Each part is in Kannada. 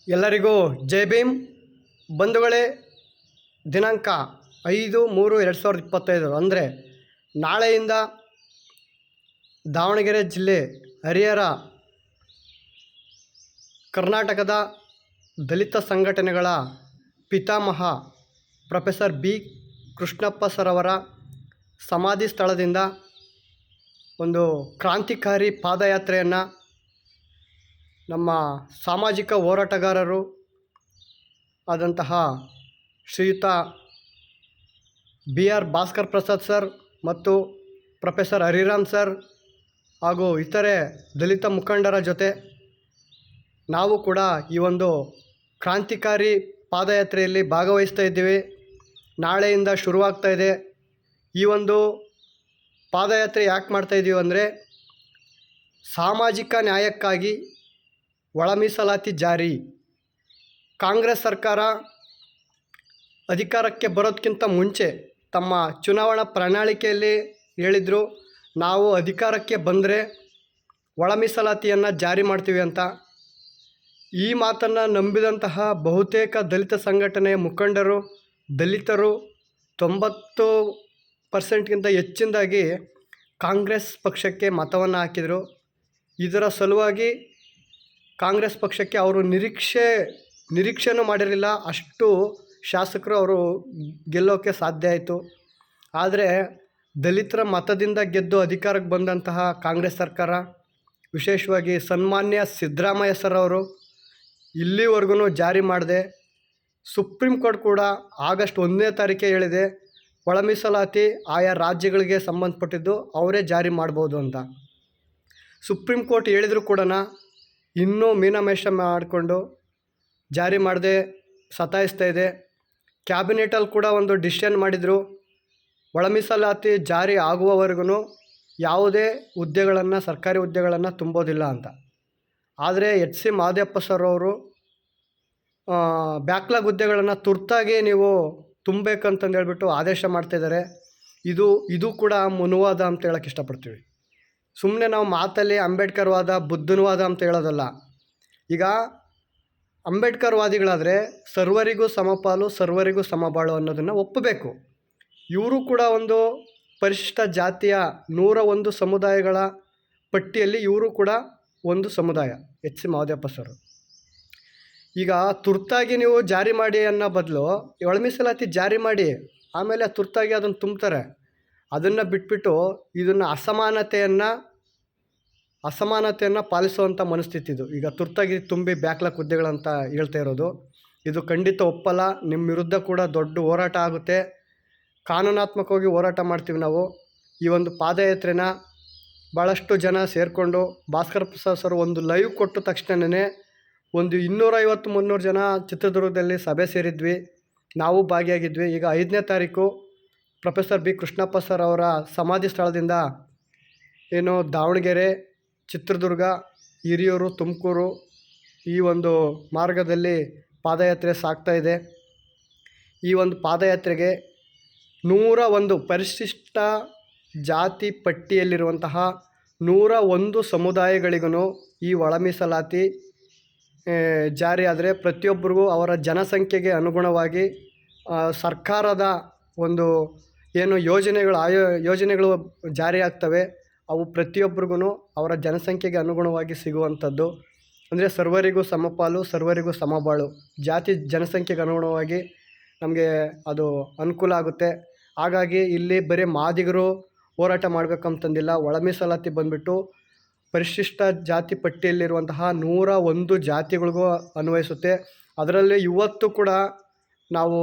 ಎಲ್ಲರಿಗೂ ಜೈ ಭೀಮ್. ಬಂಧುಗಳೇ, ದಿನಾಂಕ 5/3/2025 ಅಂದರೆ ನಾಳೆಯಿಂದ ದಾವಣಗೆರೆ ಜಿಲ್ಲೆ ಹರಿಹರ ಕರ್ನಾಟಕದ ದಲಿತ ಸಂಘಟನೆಗಳ ಪಿತಾಮಹ ಪ್ರೊಫೆಸರ್ ಬಿ ಕೃಷ್ಣಪ್ಪ ಸರ್ ಅವರ ಸಮಾಧಿ ಸ್ಥಳದಿಂದ ಒಂದು ಕ್ರಾಂತಿಕಾರಿ ಪಾದಯಾತ್ರೆಯನ್ನು ನಮ್ಮ ಸಾಮಾಜಿಕ ಹೋರಾಟಗಾರರು ಆದಂತಹ ಶ್ರೀಯುತ BR ಭಾಸ್ಕರ್ ಪ್ರಸಾದ್ ಸರ್ ಮತ್ತು ಪ್ರೊಫೆಸರ್ ಹರಿರಾಮ್ ಸರ್ ಹಾಗೂ ಇತರೆ ದಲಿತ ಮುಖಂಡರ ಜೊತೆ ನಾವು ಕೂಡ ಈ ಒಂದು ಕ್ರಾಂತಿಕಾರಿ ಪಾದಯಾತ್ರೆಯಲ್ಲಿ ಭಾಗವಹಿಸ್ತಾ ಇದ್ದೀವಿ. ನಾಳೆಯಿಂದ ಶುರುವಾಗ್ತಾ ಇದೆ. ಈ ಒಂದು ಪಾದಯಾತ್ರೆ ಯಾಕೆ ಮಾಡ್ತಾಯಿದ್ದೀವಿ ಅಂದರೆ, ಸಾಮಾಜಿಕ ನ್ಯಾಯಕ್ಕಾಗಿ ಒಳ ಮೀಸಲಾತಿ ಜಾರಿ. ಕಾಂಗ್ರೆಸ್ ಸರ್ಕಾರ ಅಧಿಕಾರಕ್ಕೆ ಬರೋದಕ್ಕಿಂತ ಮುಂಚೆ ತಮ್ಮ ಚುನಾವಣಾ ಪ್ರಣಾಳಿಕೆಯಲ್ಲಿ ಹೇಳಿದರು, ನಾವು ಅಧಿಕಾರಕ್ಕೆ ಬಂದರೆ ಒಳ ಮೀಸಲಾತಿಯನ್ನು ಜಾರಿ ಮಾಡ್ತೀವಿ ಅಂತ. ಈ ಮಾತನ್ನು ನಂಬಿದಂತಹ ಬಹುತೇಕ ದಲಿತ ಸಂಘಟನೆಯ ಮುಖಂಡರು, ದಲಿತರು 90% ಹೆಚ್ಚಿನದಾಗಿ ಕಾಂಗ್ರೆಸ್ ಪಕ್ಷಕ್ಕೆ ಮತವನ್ನು ಹಾಕಿದರು. ಇದರ ಸಲುವಾಗಿ ಕಾಂಗ್ರೆಸ್ ಪಕ್ಷಕ್ಕೆ ಅವರು ನಿರೀಕ್ಷೆನೂ ಮಾಡಿರಲಿಲ್ಲ, ಅಷ್ಟು ಶಾಸಕರು ಅವರು ಗೆಲ್ಲೋಕ್ಕೆ ಸಾಧ್ಯ ಆಯಿತು. ಆದರೆ ದಲಿತರ ಮತದಿಂದ ಗೆದ್ದು ಅಧಿಕಾರಕ್ಕೆ ಬಂದಂತಹ ಕಾಂಗ್ರೆಸ್ ಸರ್ಕಾರ, ವಿಶೇಷವಾಗಿ ಸನ್ಮಾನ್ಯ ಸಿದ್ದರಾಮಯ್ಯ ಸರ್ ಅವರು ಇಲ್ಲಿವರೆಗೂ ಜಾರಿ ಮಾಡದೆ, ಸುಪ್ರೀಂ ಕೋರ್ಟ್ ಕೂಡ ಆಗಸ್ಟ್ 1ನೇ ತಾರೀಕೆ ಹೇಳಿದೆ ಒಳ ಮೀಸಲಾತಿ ಆಯಾ ರಾಜ್ಯಗಳಿಗೆ ಸಂಬಂಧಪಟ್ಟಿದ್ದು ಅವರೇ ಜಾರಿ ಮಾಡ್ಬೋದು ಅಂತ. ಸುಪ್ರೀಂ ಕೋರ್ಟ್ ಹೇಳಿದರೂ ಕೂಡ ಇನ್ನೂ ಮೀನಮೇಷ ಮಾಡಿಕೊಂಡು ಜಾರಿ ಮಾಡದೆ ಸತಾಯಿಸ್ತಾ ಇದೆ. ಕ್ಯಾಬಿನೆಟಲ್ಲಿ ಕೂಡ ಒಂದು ಡಿಸಿಷನ್ ಮಾಡಿದರು, ಒಳ ಮೀಸಲಾತಿ ಜಾರಿ ಆಗುವವರೆಗೂ ಯಾವುದೇ ಹುದ್ದೆಗಳನ್ನು, ಸರ್ಕಾರಿ ಹುದ್ದೆಗಳನ್ನು ತುಂಬೋದಿಲ್ಲ ಅಂತ. ಆದರೆ HC ಮಹದೇವಪ್ಪ ಸರ್ ಅವರು ಬ್ಯಾಕ್ಲಾಗ್ ಹುದ್ದೆಗಳನ್ನು ತುರ್ತಾಗಿ ನೀವು ತುಂಬಬೇಕಂತಂದು ಹೇಳ್ಬಿಟ್ಟು ಆದೇಶ ಮಾಡ್ತಾಯಿದ್ದಾರೆ. ಇದು ಕೂಡ ಮನುವಾದ ಅಂತ ಹೇಳೋಕ್ಕೆ ಇಷ್ಟಪಡ್ತೀವಿ. ಸುಮ್ಮನೆ ನಾವು ಮಾತಲ್ಲಿ ಅಂಬೇಡ್ಕರ್ ವಾದ, ಬುದ್ಧನ ವಾದ ಅಂತ ಹೇಳೋದಲ್ಲ. ಈಗ ಅಂಬೇಡ್ಕರ್ ವಾದಿಗಳಾದರೆ ಸರ್ವರಿಗೂ ಸಮಪಾಲು, ಸರ್ವರಿಗೂ ಸಮಬಾಳು ಅನ್ನೋದನ್ನು ಒಪ್ಪಬೇಕು. ಇವರು ಕೂಡ ಒಂದು ಪರಿಶಿಷ್ಟ ಜಾತಿಯ 101 ಸಮುದಾಯಗಳ ಪಟ್ಟಿಯಲ್ಲಿ ಇವರು ಕೂಡ ಒಂದು ಸಮುದಾಯ, HC ಮಹದೇವಪ್ಪ ಸರ್. ಈಗ ತುರ್ತಾಗಿ ನೀವು ಜಾರಿ ಮಾಡಿ ಅನ್ನೋ ಬದಲು ಒಳ ಮೀಸಲಾತಿ ಜಾರಿ ಮಾಡಿ, ಆಮೇಲೆ ತುರ್ತಾಗಿ ಅದನ್ನು ತುಂಬ್ತಾರೆ. ಅದನ್ನು ಬಿಟ್ಬಿಟ್ಟು ಇದನ್ನು ಅಸಮಾನತೆಯನ್ನು ಪಾಲಿಸುವಂಥ ಮನಸ್ಥಿತಿ ಇದು. ಈಗ ತುರ್ತಾಗಿ ತುಂಬಿ ಬ್ಯಾಕ್ಲಾಗ್ ಹುದ್ದೆಗಳಂತ ಹೇಳ್ತಾ ಇರೋದು, ಇದು ಖಂಡಿತ ಒಪ್ಪಲ್ಲ. ನಿಮ್ಮ ವಿರುದ್ಧ ಕೂಡ ದೊಡ್ಡ ಹೋರಾಟ ಆಗುತ್ತೆ. ಕಾನೂನಾತ್ಮಕವಾಗಿ ಹೋರಾಟ ಮಾಡ್ತೀವಿ ನಾವು. ಈ ಒಂದು ಪಾದಯಾತ್ರೆನ ಭಾಳಷ್ಟು ಜನ ಸೇರಿಕೊಂಡು, ಭಾಸ್ಕರ್ ಪ್ರಸಾದ್ ಸರ್ ಒಂದು ಲೈವ್ ಕೊಟ್ಟ ತಕ್ಷಣವೇ ಒಂದು 250-300 ಜನ ಚಿತ್ರದುರ್ಗದಲ್ಲಿ ಸಭೆ ಸೇರಿದ್ವಿ, ನಾವು ಭಾಗಿಯಾಗಿದ್ವಿ. ಈಗ 5ನೇ ತಾರೀಕು ಪ್ರೊಫೆಸರ್ ಬಿ ಕೃಷ್ಣಪ್ಪ ಸರ್ ಅವರ ಸಮಾಧಿ ಸ್ಥಳದಿಂದ ಏನು ದಾವಣಗೆರೆ, ಚಿತ್ರದುರ್ಗ, ಹಿರಿಯೂರು, ತುಮಕೂರು ಈ ಒಂದು ಮಾರ್ಗದಲ್ಲಿ ಪಾದಯಾತ್ರೆ ಸಾಗ್ತಾ ಇದೆ. ಈ ಒಂದು ಪಾದಯಾತ್ರೆಗೆ 101 ಪರಿಶಿಷ್ಟ ಜಾತಿ ಪಟ್ಟಿಯಲ್ಲಿರುವಂತಹ 101 ಸಮುದಾಯಗಳಿಗೂ ಈ ಒಳ ಮೀಸಲಾತಿ ಜಾರಿ ಆದರೆ ಪ್ರತಿಯೊಬ್ಬರಿಗೂ ಅವರ ಜನಸಂಖ್ಯೆಗೆ ಅನುಗುಣವಾಗಿ ಸರ್ಕಾರದ ಒಂದು ಏನು ಯೋಜನೆಗಳು ಜಾರಿ ಆಗ್ತವೆ, ಅವು ಪ್ರತಿಯೊಬ್ಬರಿಗೂ ಅವರ ಜನಸಂಖ್ಯೆಗೆ ಅನುಗುಣವಾಗಿ ಸಿಗುವಂಥದ್ದು. ಅಂದರೆ ಸರ್ವರಿಗೂ ಸಮಪಾಲು, ಸರ್ವರಿಗೂ ಸಮಬಾಳು, ಜಾತಿ ಜನಸಂಖ್ಯೆಗೆ ಅನುಗುಣವಾಗಿ ನಮಗೆ ಅದು ಅನುಕೂಲ ಆಗುತ್ತೆ. ಹಾಗಾಗಿ ಇಲ್ಲಿ ಬರೀ ಮಾದಿಗರು ಹೋರಾಟ ಮಾಡಬೇಕಂತಂದಿಲ್ಲ. ಒಳ ಮೀಸಲಾತಿ ಬಂದುಬಿಟ್ಟು ಪರಿಶಿಷ್ಟ ಜಾತಿ ಪಟ್ಟಿಯಲ್ಲಿರುವಂತಹ 101 ಜಾತಿಗಳಿಗೂ ಅನ್ವಯಿಸುತ್ತೆ. ಅದರಲ್ಲಿ ಇವತ್ತು ಕೂಡ ನಾವು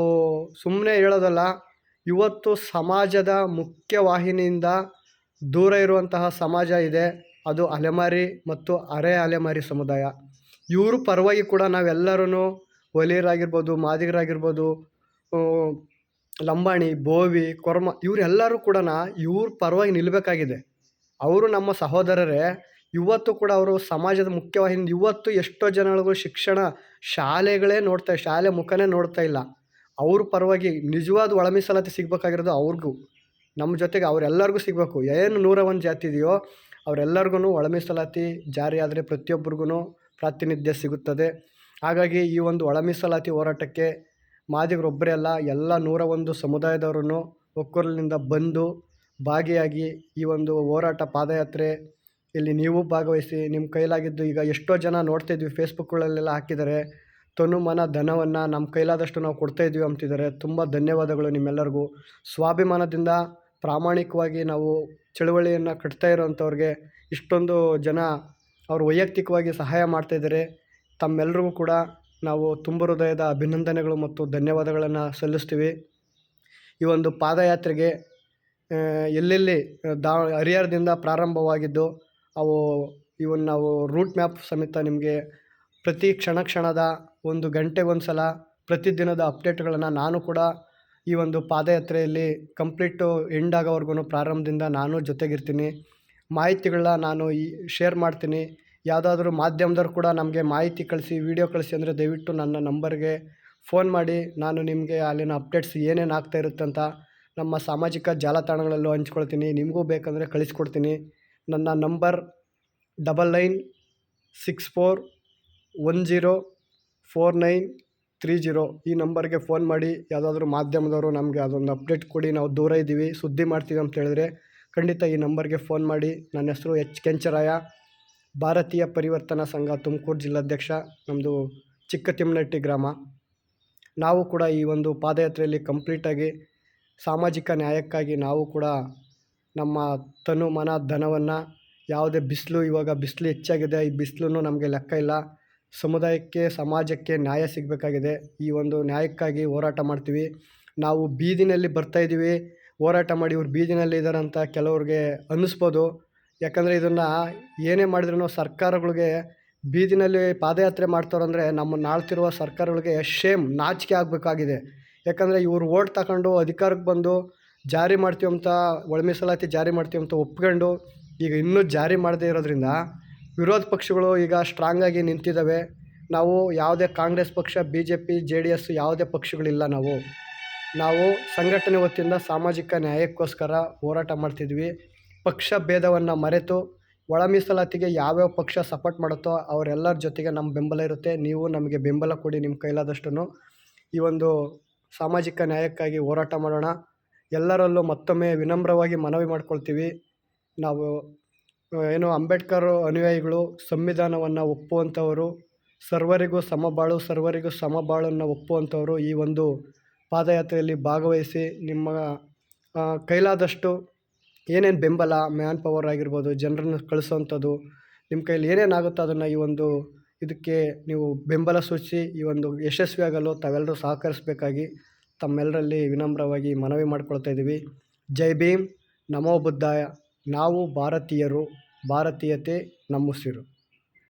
ಸುಮ್ಮನೆ ಹೇಳೋದಲ್ಲ, ಇವತ್ತು ಸಮಾಜದ ಮುಖ್ಯವಾಹಿನಿಯಿಂದ ದೂರ ಇರುವಂತಹ ಸಮಾಜ ಇದೆ, ಅದು ಅಲೆಮಾರಿ ಮತ್ತು ಅರೆ ಅಲೆಮಾರಿ ಸಮುದಾಯ. ಇವರು ಪರವಾಗಿ ಕೂಡ ನಾವೆಲ್ಲರೂ ಒಲಿಯರಾಗಿರ್ಬೋದು, ಮಾದಿಗರಾಗಿರ್ಬೋದು, ಲಂಬಾಣಿ, ಬೋವಿ, ಕೊರ್ಮ ಇವರೆಲ್ಲರೂ ಕೂಡ ಇವ್ರ ಪರವಾಗಿ ನಿಲ್ಲಬೇಕಾಗಿದೆ. ಅವರು ನಮ್ಮ ಸಹೋದರರೇ. ಇವತ್ತು ಕೂಡ ಅವರು ಸಮಾಜದ ಮುಖ್ಯವಾಹಿನಿ. ಇವತ್ತು ಎಷ್ಟೋ ಜನಗಳಿಗೂ ಶಿಕ್ಷಣ ಶಾಲೆ ಮುಖನೇ ನೋಡ್ತಾ ಇಲ್ಲ. ಅವ್ರ ಪರವಾಗಿ ನಿಜವಾದ ಒಳ ಮೀಸಲಾತಿ ಸಿಗಬೇಕಾಗಿರೋದು ಅವ್ರಿಗೂ, ನಮ್ಮ ಜೊತೆಗೆ ಅವರೆಲ್ಲರಿಗೂ ಸಿಗಬೇಕು. ಏನು 101 ಜಾತಿ ಇದೆಯೋ ಅವರೆಲ್ಲರಿಗೂ ಒಳ ಮೀಸಲಾತಿ ಜಾರಿ ಆದರೆ ಪ್ರತಿಯೊಬ್ಬರಿಗೂ ಪ್ರಾತಿನಿಧ್ಯ ಸಿಗುತ್ತದೆ. ಹಾಗಾಗಿ ಈ ಒಂದು ಒಳ ಮೀಸಲಾತಿ ಹೋರಾಟಕ್ಕೆ ಮಾದಿಗರೊಬ್ಬರೇ ಅಲ್ಲ, ಎಲ್ಲ 101 ಸಮುದಾಯದವರನ್ನು ಒಕ್ಕೊರಲಿನಿಂದ ಬಂದು ಭಾಗಿಯಾಗಿ ಈ ಒಂದು ಹೋರಾಟ ಪಾದಯಾತ್ರೆ ಇಲ್ಲಿ ನೀವು ಭಾಗವಹಿಸಿ ನಿಮ್ಮ ಕೈಲಾಗಿದ್ದು. ಈಗ ಎಷ್ಟೋ ಜನ ನೋಡ್ತಾಯಿದ್ವಿ, ಫೇಸ್ಬುಕ್ಗಳಲ್ಲೆಲ್ಲ ಹಾಕಿದ್ದಾರೆ, ತನು ಮನ ಧನವನ್ನು ನಮ್ಮ ಕೈಲಾದಷ್ಟು ನಾವು ಕೊಡ್ತಾಯಿದ್ವಿ ಅಂತಿದ್ದಾರೆ. ತುಂಬ ಧನ್ಯವಾದಗಳು ನಿಮ್ಮೆಲ್ಲರಿಗೂ. ಸ್ವಾಭಿಮಾನದಿಂದ ಪ್ರಾಮಾಣಿಕವಾಗಿ ನಾವು ಚಳುವಳಿಯನ್ನು ಕಟ್ತಾ ಇರೋವಂಥವ್ರಿಗೆ ಇಷ್ಟೊಂದು ಜನ ಅವರು ವೈಯಕ್ತಿಕವಾಗಿ ಸಹಾಯ ಮಾಡ್ತಾಯಿದ್ದಾರೆ. ತಮ್ಮೆಲ್ಲರಿಗೂ ಕೂಡ ನಾವು ತುಂಬ ಹೃದಯದ ಅಭಿನಂದನೆಗಳು ಮತ್ತು ಧನ್ಯವಾದಗಳನ್ನು ಸಲ್ಲಿಸ್ತೀವಿ. ಈ ಒಂದು ಪಾದಯಾತ್ರೆಗೆ ಎಲ್ಲೆಲ್ಲಿ ಹರಿಹರದಿಂದ ಪ್ರಾರಂಭವಾಗಿದ್ದು ಅವು ಇವನ್ನ ನಾವು ರೂಟ್ ಮ್ಯಾಪ್ ಸಮೇತ ನಿಮಗೆ ಪ್ರತಿ ಕ್ಷಣದ ಒಂದು ಗಂಟೆಗೊಂದು ಸಲ ಪ್ರತಿದಿನದ ಅಪ್ಡೇಟ್ಗಳನ್ನು ನಾನು ಕೂಡ ಈ ಒಂದು ಪಾದಯಾತ್ರೆಯಲ್ಲಿ ಕಂಪ್ಲೀಟು ಎಂಡ್ ಆಗೋವರೆಗೂ ಪ್ರಾರಂಭದಿಂದ ನಾನು ಜೊತೆಗಿರ್ತೀನಿ. ಮಾಹಿತಿಗಳನ್ನ ನಾನು ಶೇರ್ ಮಾಡ್ತೀನಿ. ಯಾವುದಾದ್ರೂ ಮಾಧ್ಯಮದವ್ರು ಕೂಡ ನಮಗೆ ಮಾಹಿತಿ ಕಳಿಸಿ, ವಿಡಿಯೋ ಕಳಿಸಿ ಅಂದರೆ ದಯವಿಟ್ಟು ನನ್ನ ನಂಬರ್ಗೆ ಫೋನ್ ಮಾಡಿ. ನಾನು ನಿಮಗೆ ಅಲ್ಲಿನ ಅಪ್ಡೇಟ್ಸ್ ಏನೇನು ಆಗ್ತಾ ಇರುತ್ತೆ ಅಂತ ನಮ್ಮ ಸಾಮಾಜಿಕ ಜಾಲತಾಣಗಳಲ್ಲೂ ಹಂಚ್ಕೊಳ್ತೀನಿ. ನಿಮಗೂ ಬೇಕಂದರೆ ಕಳಿಸ್ಕೊಡ್ತೀನಿ. ನನ್ನ ನಂಬರ್ 9964104930. ಈ ನಂಬರ್ಗೆ ಫೋನ್ ಮಾಡಿ. ಯಾವುದಾದ್ರೂ ಮಾಧ್ಯಮದವರು ನಮಗೆ ಅದೊಂದು ಅಪ್ಡೇಟ್ ಕೊಡಿ, ನಾವು ದೂರ ಇದ್ದೀವಿ, ಸುದ್ದಿ ಮಾಡ್ತೀವಿ ಅಂತ ಹೇಳಿದ್ರೆ ಖಂಡಿತ ಈ ನಂಬರ್ಗೆ ಫೋನ್ ಮಾಡಿ. ನನ್ನ ಹೆಸರು ಎಚ್ ಕೆಂಚರಾಯ, ಭಾರತೀಯ ಪರಿವರ್ತನಾ ಸಂಘ ತುಮಕೂರು ಜಿಲ್ಲಾಧ್ಯಕ್ಷ. ನಮ್ಮದು ಚಿಕ್ಕತಿಮ್ಮನಟ್ಟಿ ಗ್ರಾಮ. ನಾವು ಕೂಡ ಈ ಒಂದು ಪಾದಯಾತ್ರೆಯಲ್ಲಿ ಕಂಪ್ಲೀಟಾಗಿ ಸಾಮಾಜಿಕ ನ್ಯಾಯಕ್ಕಾಗಿ ನಾವು ಕೂಡ ನಮ್ಮ ತನು ಮನ ಧನವನ್ನು, ಯಾವುದೇ ಬಿಸಿಲು, ಇವಾಗ ಬಿಸಿಲು ಹೆಚ್ಚಾಗಿದೆ, ಈ ಬಿಸಿಲೂ ನಮಗೆ ಲೆಕ್ಕ ಇಲ್ಲ. ಸಮುದಾಯಕ್ಕೆ, ಸಮಾಜಕ್ಕೆ ನ್ಯಾಯ ಸಿಗಬೇಕಾಗಿದೆ. ಈ ಒಂದು ನ್ಯಾಯಕ್ಕಾಗಿ ಹೋರಾಟ ಮಾಡ್ತೀವಿ. ನಾವು ಬೀದಿನಲ್ಲಿ ಬರ್ತಾಯಿದ್ದೀವಿ, ಹೋರಾಟ ಮಾಡಿ ಇವ್ರು ಬೀದಿನಲ್ಲಿ ಇದ್ದಾರೆ ಅಂತ ಕೆಲವ್ರಿಗೆ ಅನ್ನಿಸ್ಬೋದು. ಯಾಕಂದರೆ ಇದನ್ನು ಏನೇ ಮಾಡಿದ್ರೂ ಸರ್ಕಾರಗಳಿಗೆ ಬೀದಿನಲ್ಲಿ ಪಾದಯಾತ್ರೆ ಮಾಡ್ತಾರಂದರೆ ನಮ್ಮನ್ನು ಆಳ್ತಿರುವ ಸರ್ಕಾರಗಳಿಗೆ ನಾಚಿಕೆ ಆಗಬೇಕಾಗಿದೆ. ಯಾಕಂದರೆ ಇವರು ಓಟ್ ತಗೊಂಡು ಅಧಿಕಾರಕ್ಕೆ ಬಂದು ಜಾರಿ ಮಾಡ್ತೀವಂತ, ಒಳ ಮೀಸಲಾತಿ ಜಾರಿ ಮಾಡ್ತೀವಂತ ಒಪ್ಕೊಂಡು ಈಗ ಇನ್ನೂ ಜಾರಿ ಮಾಡದೇ ಇರೋದ್ರಿಂದ ವಿರೋಧ ಪಕ್ಷಗಳು ಈಗ ಸ್ಟ್ರಾಂಗಾಗಿ ನಿಂತಿದ್ದಾವೆ. ನಾವು ಯಾವುದೇ ಕಾಂಗ್ರೆಸ್ ಪಕ್ಷ, BJP, JDS ಯಾವುದೇ ಪಕ್ಷಗಳಿಲ್ಲ. ನಾವು ಸಂಘಟನೆ ವತಿಯಿಂದ ಸಾಮಾಜಿಕ ನ್ಯಾಯಕ್ಕೋಸ್ಕರ ಹೋರಾಟ ಮಾಡ್ತಿದ್ವಿ. ಪಕ್ಷ ಭೇದವನ್ನು ಮರೆತು ಒಳ ಮೀಸಲಾತಿಗೆ ಯಾವ್ಯಾವ ಪಕ್ಷ ಸಪೋರ್ಟ್ ಮಾಡುತ್ತೋ ಅವರೆಲ್ಲರ ಜೊತೆಗೆ ನಮ್ಮ ಬೆಂಬಲ ಇರುತ್ತೆ. ನೀವು ನಮಗೆ ಬೆಂಬಲ ಕೊಡಿ ನಿಮ್ಮ ಕೈಲಾದಷ್ಟು. ಈ ಒಂದು ಸಾಮಾಜಿಕ ನ್ಯಾಯಕ್ಕಾಗಿ ಹೋರಾಟ ಮಾಡೋಣ. ಎಲ್ಲರಲ್ಲೂ ಮತ್ತೊಮ್ಮೆ ವಿನಮ್ರವಾಗಿ ಮನವಿ ಮಾಡ್ಕೊಳ್ತೀವಿ. ನಾವು ಅಂಬೇಡ್ಕರ್ ಅನುಯಾಯಿಗಳು, ಸಂವಿಧಾನವನ್ನು ಒಪ್ಪುವಂಥವರು, ಸರ್ವರಿಗೂ ಸಮಬಾಳನ್ನು ಒಪ್ಪುವಂಥವರು ಈ ಒಂದು ಪಾದಯಾತ್ರೆಯಲ್ಲಿ ಭಾಗವಹಿಸಿ ನಿಮ್ಮ ಕೈಲಾದಷ್ಟು ಏನೇನು ಬೆಂಬಲ, ಮ್ಯಾನ್ ಪವರ್ ಆಗಿರ್ಬೋದು, ಜನರನ್ನು ಕಳಿಸೋವಂಥದ್ದು, ನಿಮ್ಮ ಕೈಲಿ ಏನೇನಾಗುತ್ತೋ ಅದನ್ನು ಈ ಒಂದು ಇದಕ್ಕೆ ನೀವು ಬೆಂಬಲ ಸೂಚಿಸಿ ಈ ಒಂದು ಯಶಸ್ವಿಯಾಗಲು ತಾವೆಲ್ಲರೂ ಸಹಕರಿಸಬೇಕಾಗಿ ತಮ್ಮೆಲ್ಲರಲ್ಲಿ ವಿನಮ್ರವಾಗಿ ಮನವಿ ಮಾಡ್ಕೊಳ್ತಾ ಇದ್ದೀವಿ. ಜೈ ಭೀಮ್, ನಮೋ ಬುದ್ಧಾಯ. ನಾವು ಭಾರತೀಯರು, ಭಾರತೀಯತೆ ನಮ್ಮುಸಿರು.